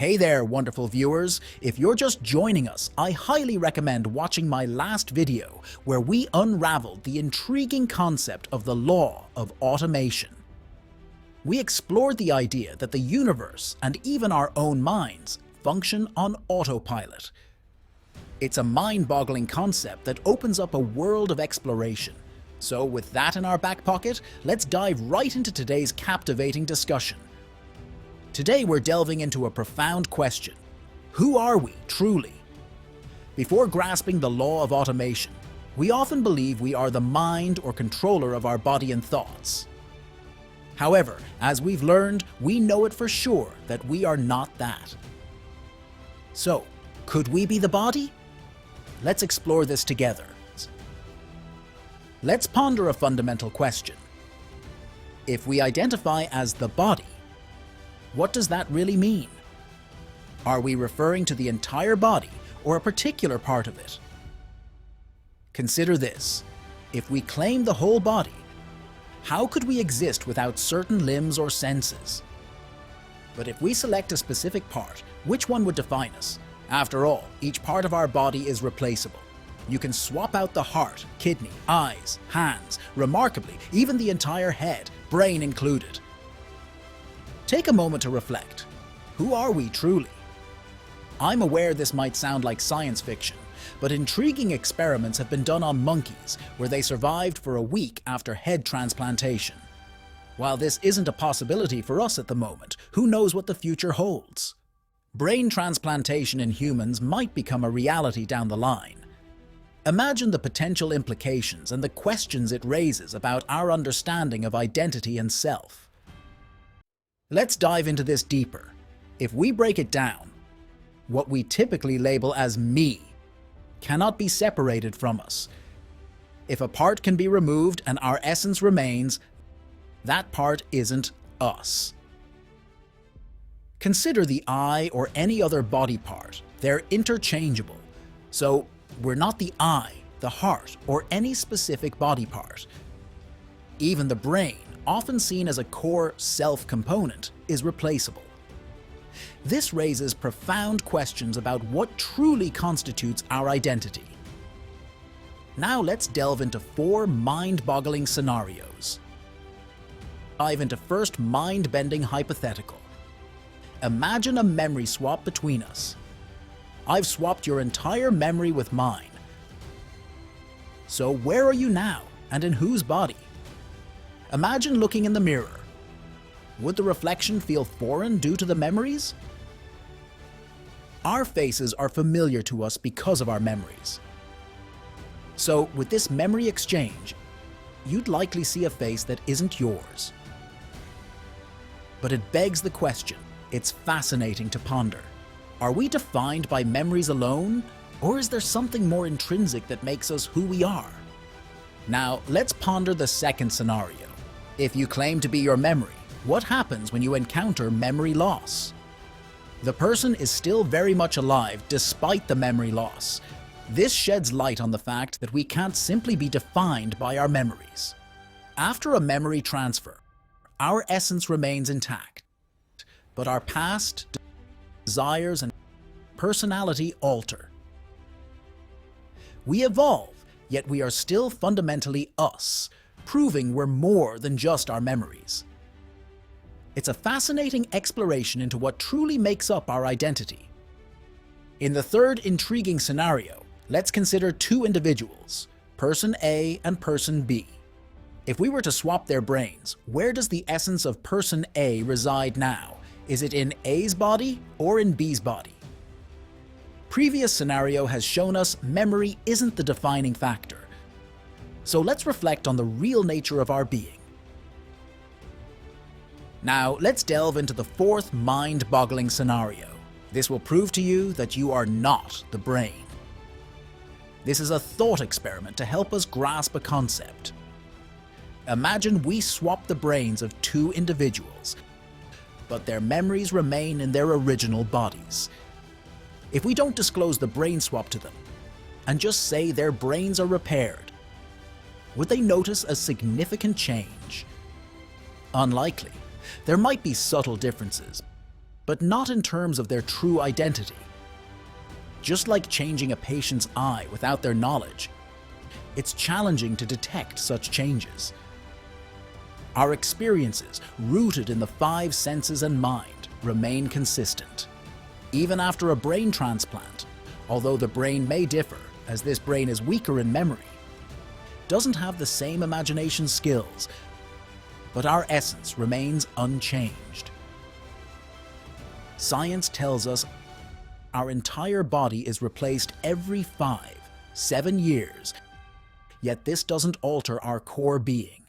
Hey there, wonderful viewers. If you're just joining us, I highly recommend watching my last video where we unraveled the intriguing concept of the law of automation. We explored the idea that the universe and even our own minds function on autopilot. It's a mind-boggling concept that opens up a world of exploration. So with that in our back pocket, let's dive right into today's captivating discussion. Today we're delving into a profound question. Who are we, truly? Before grasping the law of automation, we often believe we are the mind or controller of our body and thoughts. However, as we've learned, we know it for sure that we are not that. So, could we be the body? Let's explore this together. Let's ponder a fundamental question. If we identify as the body, what does that really mean? Are we referring to the entire body or a particular part of it? Consider this. If we claim the whole body, how could we exist without certain limbs or senses? But if we select a specific part, which one would define us? After all, each part of our body is replaceable. You can swap out the heart, kidney, eyes, hands, remarkably, even the entire head, brain included. Take a moment to reflect. Who are we truly? I'm aware this might sound like science fiction, but intriguing experiments have been done on monkeys where they survived for a week after head transplantation. While this isn't a possibility for us at the moment, who knows what the future holds? Brain transplantation in humans might become a reality down the line. Imagine the potential implications and the questions it raises about our understanding of identity and self. Let's dive into this deeper. If we break it down, what we typically label as me cannot be separated from us. If a part can be removed and our essence remains, that part isn't us. Consider the eye or any other body part. They're interchangeable. So we're not the eye, the heart, or any specific body part. Even the brain, often seen as a core self-component, is replaceable. This raises profound questions about what truly constitutes our identity. Now let's delve into 4 mind-boggling scenarios. Dive into first mind-bending hypothetical. Imagine a memory swap between us. I've swapped your entire memory with mine. So where are you now, and in whose body? Imagine looking in the mirror. Would the reflection feel foreign due to the memories? Our faces are familiar to us because of our memories. So with this memory exchange, you'd likely see a face that isn't yours. But it begs the question. It's fascinating to ponder. Are we defined by memories alone, or is there something more intrinsic that makes us who we are? Now, let's ponder the second scenario. If you claim to be your memory, what happens when you encounter memory loss? The person is still very much alive despite the memory loss. This sheds light on the fact that we can't simply be defined by our memories. After a memory transfer, our essence remains intact, but our past, desires, and personality alter. We evolve, yet we are still fundamentally us, proving we're more than just our memories. It's a fascinating exploration into what truly makes up our identity. In the third intriguing scenario, let's consider 2 individuals, person A and person B. If we were to swap their brains, where does the essence of person A reside now? Is it in A's body or in B's body? Previous scenario has shown us memory isn't the defining factor. So let's reflect on the real nature of our being. Now let's delve into the 4th mind-boggling scenario. This will prove to you that you are not the brain. This is a thought experiment to help us grasp a concept. Imagine we swap the brains of 2 individuals, but their memories remain in their original bodies. If we don't disclose the brain swap to them, and just say their brains are repaired, would they notice a significant change? Unlikely. There might be subtle differences, but not in terms of their true identity. Just like changing a patient's eye without their knowledge, it's challenging to detect such changes. Our experiences, rooted in the five senses and mind, remain consistent. Even after a brain transplant, although the brain may differ, as this brain is weaker in memory, doesn't have the same imagination skills, but our essence remains unchanged. Science tells us our entire body is replaced every 5-7 years, yet this doesn't alter our core being.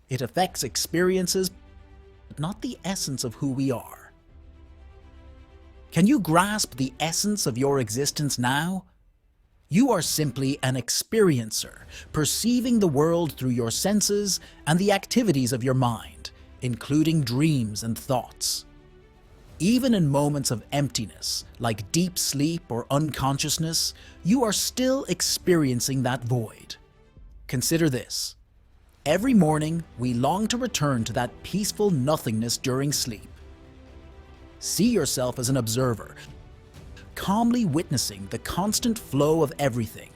It affects experiences, but not the essence of who we are. Can you grasp the essence of your existence now? You are simply an experiencer, perceiving the world through your senses and the activities of your mind, including dreams and thoughts. Even in moments of emptiness, like deep sleep or unconsciousness, you are still experiencing that void. Consider this. Every morning, we long to return to that peaceful nothingness during sleep. See yourself as an observer, calmly witnessing the constant flow of everything.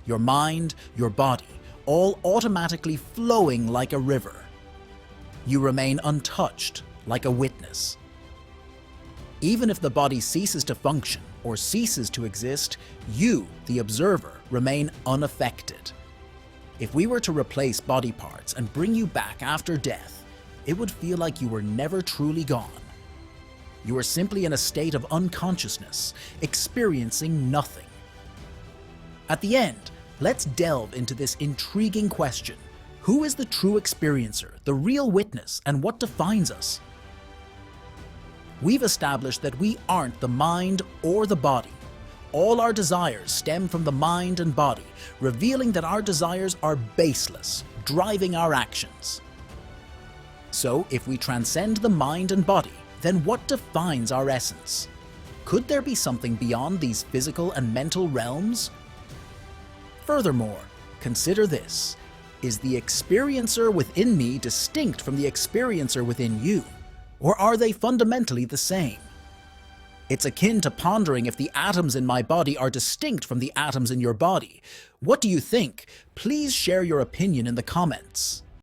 Your mind, your body, all automatically flowing like a river. You remain untouched, like a witness. Even if the body ceases to function or ceases to exist, you, the observer, remain unaffected. If we were to replace body parts and bring you back after death, it would feel like you were never truly gone. You are simply in a state of unconsciousness, experiencing nothing. At the end, let's delve into this intriguing question. Who is the true experiencer, the real witness, and what defines us? We've established that we aren't the mind or the body. All our desires stem from the mind and body, revealing that our desires are baseless, driving our actions. So, if we transcend the mind and body, then what defines our essence? Could there be something beyond these physical and mental realms? Furthermore, consider this. Is the experiencer within me distinct from the experiencer within you? Or are they fundamentally the same? It's akin to pondering if the atoms in my body are distinct from the atoms in your body. What do you think? Please share your opinion in the comments.